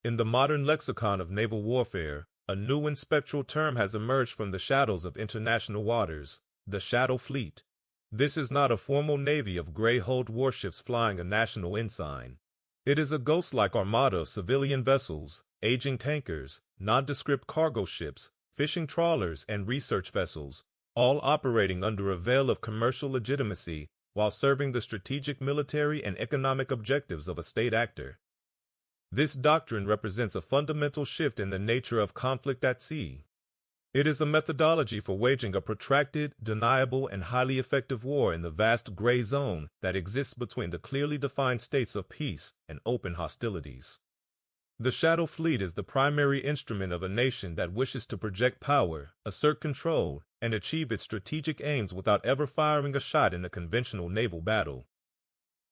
In the modern lexicon of naval warfare, a new and spectral term has emerged from the shadows of international waters, the shadow fleet. This is not a formal navy of gray-hulled warships flying a national ensign. It is a ghost-like armada of civilian vessels, aging tankers, nondescript cargo ships, fishing trawlers, and research vessels, all operating under a veil of commercial legitimacy while serving the strategic military and economic objectives of a state actor. This doctrine represents a fundamental shift in the nature of conflict at sea. It is a methodology for waging a protracted, deniable, and highly effective war in the vast gray zone that exists between the clearly defined states of peace and open hostilities. The shadow fleet is the primary instrument of a nation that wishes to project power, assert control, and achieve its strategic aims without ever firing a shot in a conventional naval battle.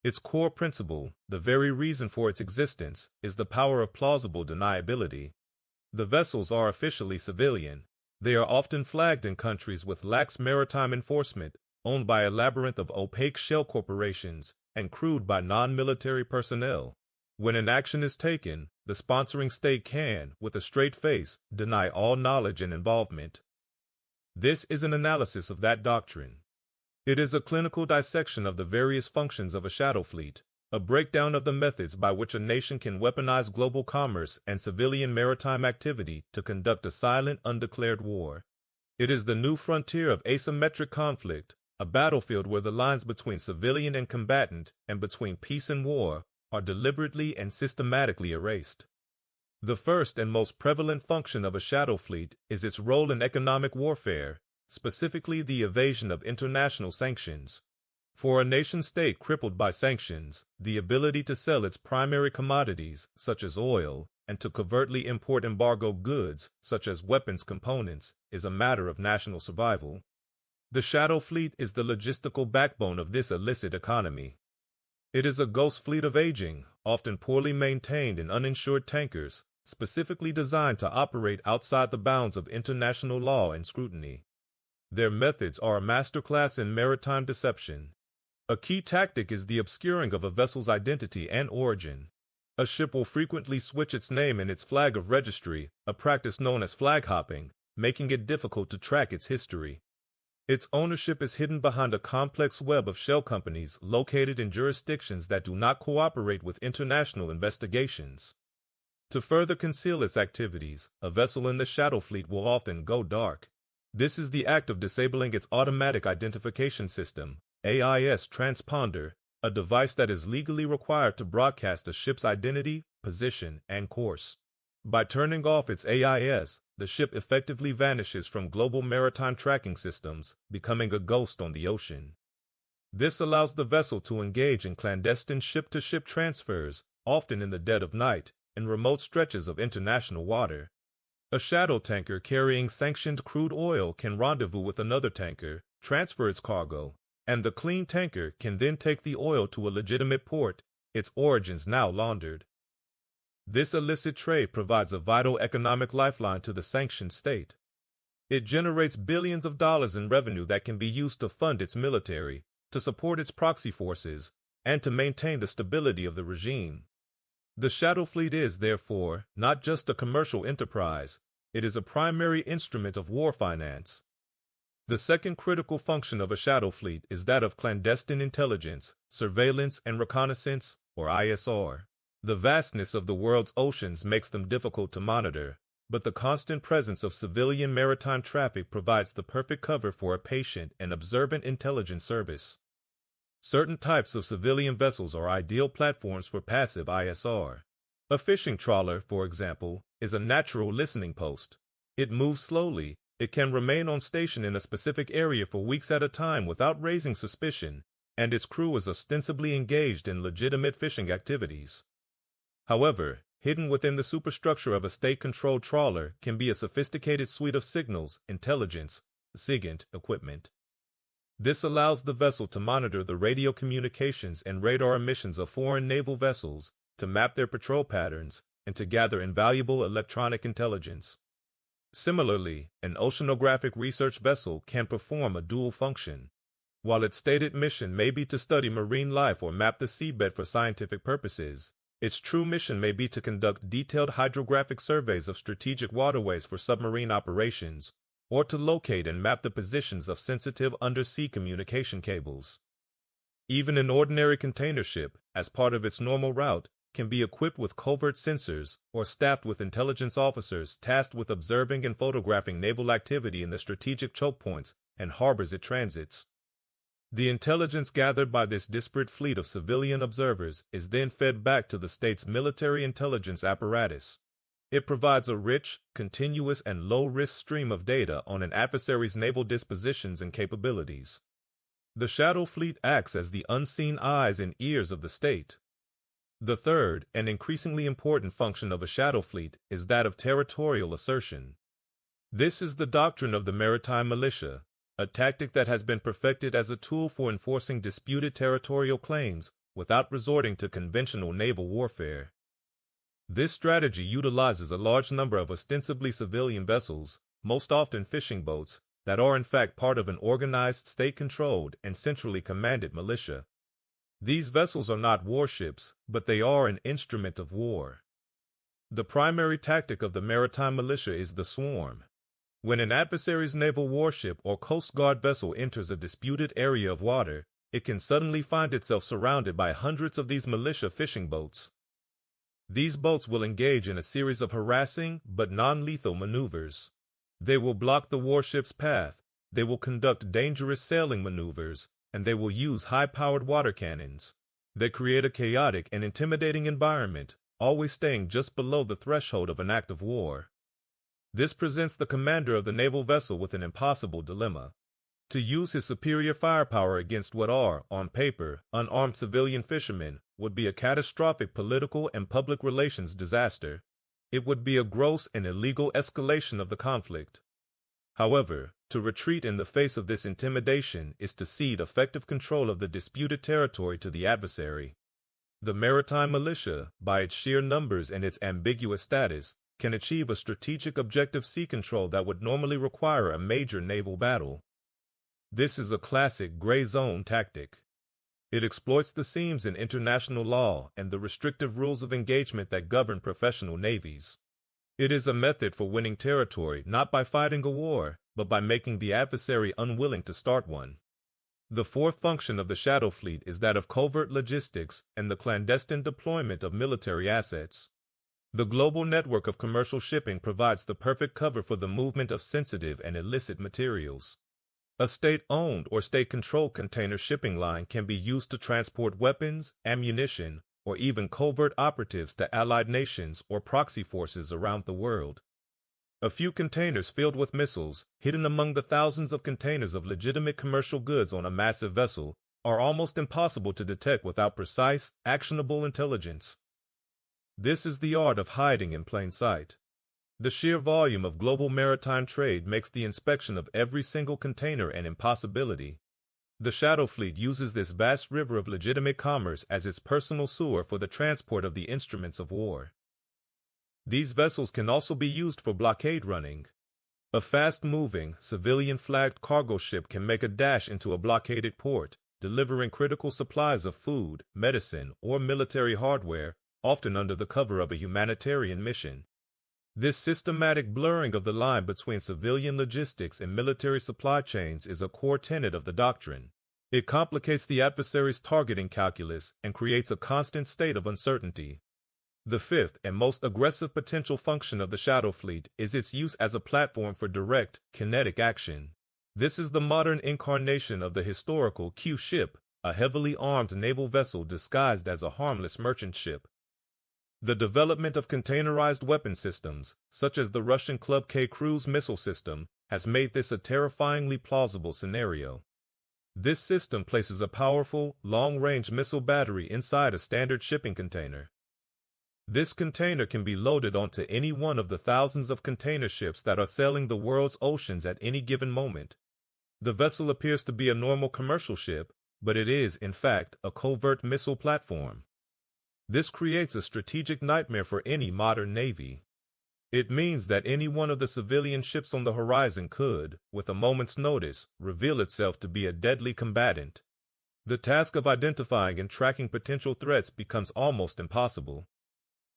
Its core principle, the very reason for its existence, is the power of plausible deniability. The vessels are officially civilian. They are often flagged in countries with lax maritime enforcement, owned by a labyrinth of opaque shell corporations, and crewed by non-military personnel. When an action is taken, the sponsoring state can, with a straight face, deny all knowledge and involvement. This is an analysis of that doctrine. It is a clinical dissection of the various functions of a shadow fleet, a breakdown of the methods by which a nation can weaponize global commerce and civilian maritime activity to conduct a silent, undeclared war. It is the new frontier of asymmetric conflict, a battlefield where the lines between civilian and combatant and between peace and war are deliberately and systematically erased. The first and most prevalent function of a shadow fleet is its role in economic warfare, specifically the evasion of international sanctions. For a nation-state crippled by sanctions, the ability to sell its primary commodities, such as oil, and to covertly import embargo goods, such as weapons components, is a matter of national survival. The shadow fleet is the logistical backbone of this illicit economy. It is a ghost fleet of aging, often poorly maintained and uninsured tankers, specifically designed to operate outside the bounds of international law and scrutiny. Their methods are a masterclass in maritime deception. A key tactic is the obscuring of a vessel's identity and origin. A ship will frequently switch its name and its flag of registry, a practice known as flag hopping, making it difficult to track its history. Its ownership is hidden behind a complex web of shell companies located in jurisdictions that do not cooperate with international investigations. To further conceal its activities, a vessel in the shadow fleet will often go dark. This is the act of disabling its automatic identification system, AIS transponder, a device that is legally required to broadcast a ship's identity, position, and course. By turning off its AIS, the ship effectively vanishes from global maritime tracking systems, becoming a ghost on the ocean. This allows the vessel to engage in clandestine ship-to-ship transfers, often in the dead of night, in remote stretches of international water. A shadow tanker carrying sanctioned crude oil can rendezvous with another tanker, transfer its cargo, and the clean tanker can then take the oil to a legitimate port, its origins now laundered. This illicit trade provides a vital economic lifeline to the sanctioned state. It generates billions of dollars in revenue that can be used to fund its military, to support its proxy forces, and to maintain the stability of the regime. The shadow fleet is, therefore, not just a commercial enterprise, it is a primary instrument of war finance. The second critical function of a shadow fleet is that of clandestine intelligence, surveillance, and reconnaissance, or ISR. The vastness of the world's oceans makes them difficult to monitor, but the constant presence of civilian maritime traffic provides the perfect cover for a patient and observant intelligence service. Certain types of civilian vessels are ideal platforms for passive ISR. A fishing trawler, for example, is a natural listening post. It moves slowly, it can remain on station in a specific area for weeks at a time without raising suspicion, and its crew is ostensibly engaged in legitimate fishing activities. However, hidden within the superstructure of a state-controlled trawler can be a sophisticated suite of signals, intelligence, SIGINT equipment. This allows the vessel to monitor the radio communications and radar emissions of foreign naval vessels, to map their patrol patterns, and to gather invaluable electronic intelligence. Similarly, an oceanographic research vessel can perform a dual function. While its stated mission may be to study marine life or map the seabed for scientific purposes, Its true mission may be to conduct detailed hydrographic surveys of strategic waterways for submarine operations, or to locate and map the positions of sensitive undersea communication cables. Even an ordinary container ship, as part of its normal route, can be equipped with covert sensors or staffed with intelligence officers tasked with observing and photographing naval activity in the strategic choke points and harbors it transits. The intelligence gathered by this disparate fleet of civilian observers is then fed back to the state's military intelligence apparatus. It provides a rich, continuous, and low-risk stream of data on an adversary's naval dispositions and capabilities. The shadow fleet acts as the unseen eyes and ears of the state. The third, and increasingly important function of a shadow fleet is that of territorial assertion. This is the doctrine of the Maritime Militia, a tactic that has been perfected as a tool for enforcing disputed territorial claims without resorting to conventional naval warfare. This strategy utilizes a large number of ostensibly civilian vessels, most often fishing boats, that are in fact part of an organized, state-controlled, and centrally commanded militia. These vessels are not warships, but they are an instrument of war. The primary tactic of the maritime militia is the swarm. When an adversary's naval warship or Coast Guard vessel enters a disputed area of water, it can suddenly find itself surrounded by hundreds of these militia fishing boats. These boats will engage in a series of harassing but non-lethal maneuvers. They will block the warship's path, they will conduct dangerous sailing maneuvers, and they will use high-powered water cannons. They create a chaotic and intimidating environment, always staying just below the threshold of an act of war. This presents the commander of the naval vessel with an impossible dilemma. To use his superior firepower against what are, on paper, unarmed civilian fishermen would be a catastrophic political and public relations disaster. It would be a gross and illegal escalation of the conflict. However, to retreat in the face of this intimidation is to cede effective control of the disputed territory to the adversary. The maritime militia, by its sheer numbers and its ambiguous status, can achieve a strategic objective sea control that would normally require a major naval battle. This is a classic gray zone tactic. It exploits the seams in international law and the restrictive rules of engagement that govern professional navies. It is a method for winning territory not by fighting a war, but by making the adversary unwilling to start one. The fourth function of the shadow fleet is that of covert logistics and the clandestine deployment of military assets. The global network of commercial shipping provides the perfect cover for the movement of sensitive and illicit materials. A state-owned or state-controlled container shipping line can be used to transport weapons, ammunition, or even covert operatives to allied nations or proxy forces around the world. A few containers filled with missiles, hidden among the thousands of containers of legitimate commercial goods on a massive vessel, are almost impossible to detect without precise, actionable intelligence. This is the art of hiding in plain sight. The sheer volume of global maritime trade makes the inspection of every single container an impossibility. The shadow fleet uses this vast river of legitimate commerce as its personal sewer for the transport of the instruments of war. These vessels can also be used for blockade running. A fast-moving, civilian-flagged cargo ship can make a dash into a blockaded port, delivering critical supplies of food, medicine, or military hardware, often under the cover of a humanitarian mission. This systematic blurring of the line between civilian logistics and military supply chains is a core tenet of the doctrine. It complicates the adversary's targeting calculus and creates a constant state of uncertainty. The fifth and most aggressive potential function of the shadow fleet is its use as a platform for direct, kinetic action. This is the modern incarnation of the historical Q ship, a heavily armed naval vessel disguised as a harmless merchant ship. The development of containerized weapon systems, such as the Russian Club K cruise missile system, has made this a terrifyingly plausible scenario. This system places a powerful, long-range missile battery inside a standard shipping container. This container can be loaded onto any one of the thousands of container ships that are sailing the world's oceans at any given moment. The vessel appears to be a normal commercial ship, but it is, in fact, a covert missile platform. This creates a strategic nightmare for any modern navy. It means that any one of the civilian ships on the horizon could, with a moment's notice, reveal itself to be a deadly combatant. The task of identifying and tracking potential threats becomes almost impossible.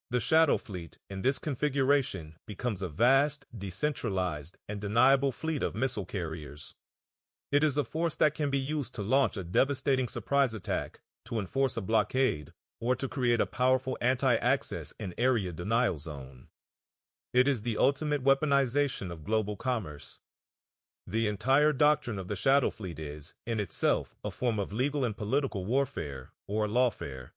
The Shadow Fleet, in this configuration, becomes a vast, decentralized, and deniable fleet of missile carriers. It is a force that can be used to launch a devastating surprise attack, to enforce a blockade, or to create a powerful anti-access and area denial zone. It is the ultimate weaponization of global commerce. The entire doctrine of the Shadow Fleet is, in itself, a form of legal and political warfare, or lawfare.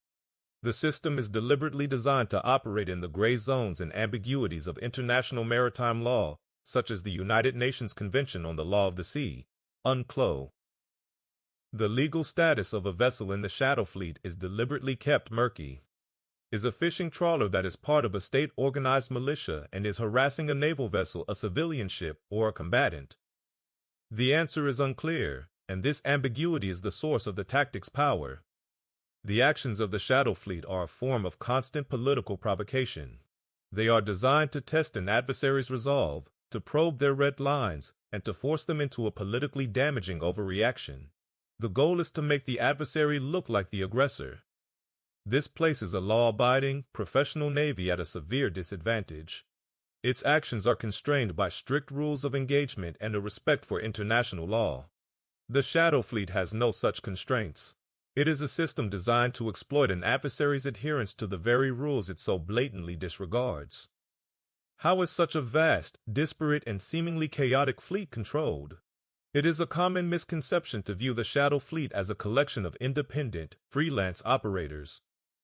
The system is deliberately designed to operate in the gray zones and ambiguities of international maritime law, such as the United Nations Convention on the Law of the Sea, UNCLOS. The legal status of a vessel in the Shadow Fleet is deliberately kept murky. Is a fishing trawler that is part of a state-organized militia and is harassing a naval vessel a civilian ship or a combatant? The answer is unclear, and this ambiguity is the source of the tactic's power. The actions of the Shadow Fleet are a form of constant political provocation. They are designed to test an adversary's resolve, to probe their red lines, and to force them into a politically damaging overreaction. The goal is to make the adversary look like the aggressor. This places a law-abiding, professional navy at a severe disadvantage. Its actions are constrained by strict rules of engagement and a respect for international law. The Shadow Fleet has no such constraints. It is a system designed to exploit an adversary's adherence to the very rules it so blatantly disregards. How is such a vast, disparate, and seemingly chaotic fleet controlled? It is a common misconception to view the Shadow Fleet as a collection of independent, freelance operators.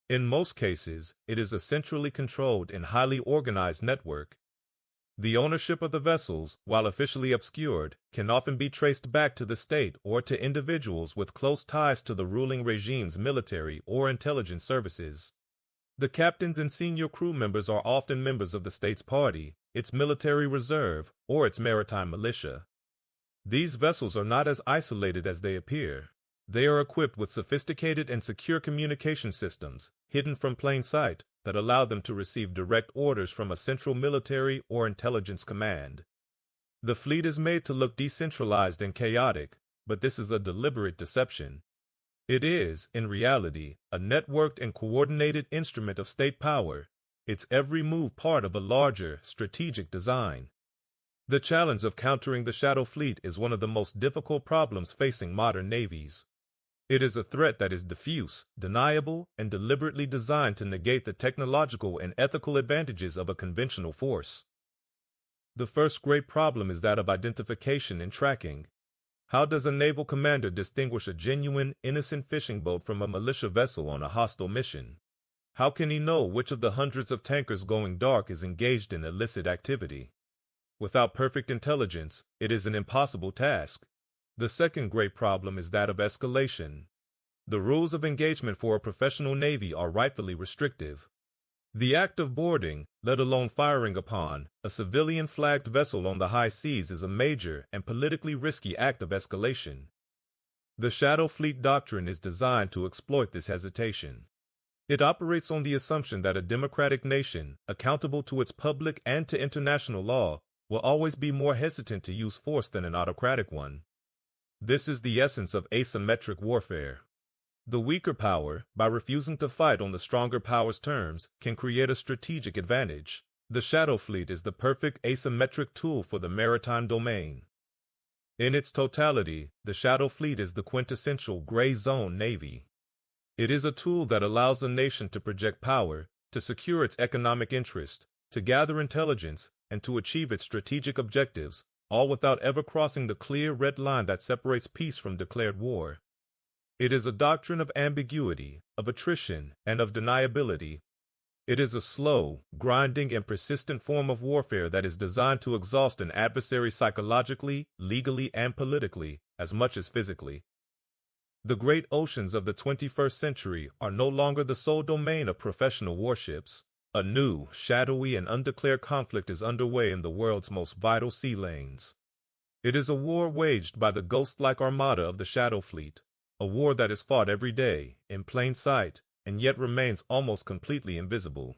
In most cases, it is a centrally controlled and highly organized network. The ownership of the vessels, while officially obscured, can often be traced back to the state or to individuals with close ties to the ruling regime's military or intelligence services. The captains and senior crew members are often members of the state's party, its military reserve, or its maritime militia. These vessels are not as isolated as they appear. They are equipped with sophisticated and secure communication systems, hidden from plain sight, that allow them to receive direct orders from a central military or intelligence command. The fleet is made to look decentralized and chaotic, but this is a deliberate deception. It is, in reality, a networked and coordinated instrument of state power, its every move part of a larger, strategic design. The challenge of countering the Shadow Fleet is one of the most difficult problems facing modern navies. It is a threat that is diffuse, deniable, and deliberately designed to negate the technological and ethical advantages of a conventional force. The first great problem is that of identification and tracking. How does a naval commander distinguish a genuine, innocent fishing boat from a militia vessel on a hostile mission? How can he know which of the hundreds of tankers going dark is engaged in illicit activity? Without perfect intelligence, it is an impossible task. The second great problem is that of escalation. The rules of engagement for a professional navy are rightfully restrictive. The act of boarding, let alone firing upon, a civilian-flagged vessel on the high seas is a major and politically risky act of escalation. The Shadow Fleet Doctrine is designed to exploit this hesitation. It operates on the assumption that a democratic nation, accountable to its public and to international law, will always be more hesitant to use force than an autocratic one. This is the essence of asymmetric warfare. The weaker power, by refusing to fight on the stronger power's terms, can create a strategic advantage. The Shadow Fleet is the perfect asymmetric tool for the maritime domain. In its totality, the Shadow Fleet is the quintessential gray zone navy. It is a tool that allows a nation to project power, to secure its economic interest, to gather intelligence, and to achieve its strategic objectives, all without ever crossing the clear red line that separates peace from declared war. It is a doctrine of ambiguity, of attrition, and of deniability. It is a slow, grinding, and persistent form of warfare that is designed to exhaust an adversary psychologically, legally, and politically, as much as physically. The great oceans of the 21st century are no longer the sole domain of professional warships. A new, shadowy, and undeclared conflict is underway in the world's most vital sea lanes. It is a war waged by the ghost-like armada of the Shadow Fleet, a war that is fought every day, in plain sight, and yet remains almost completely invisible.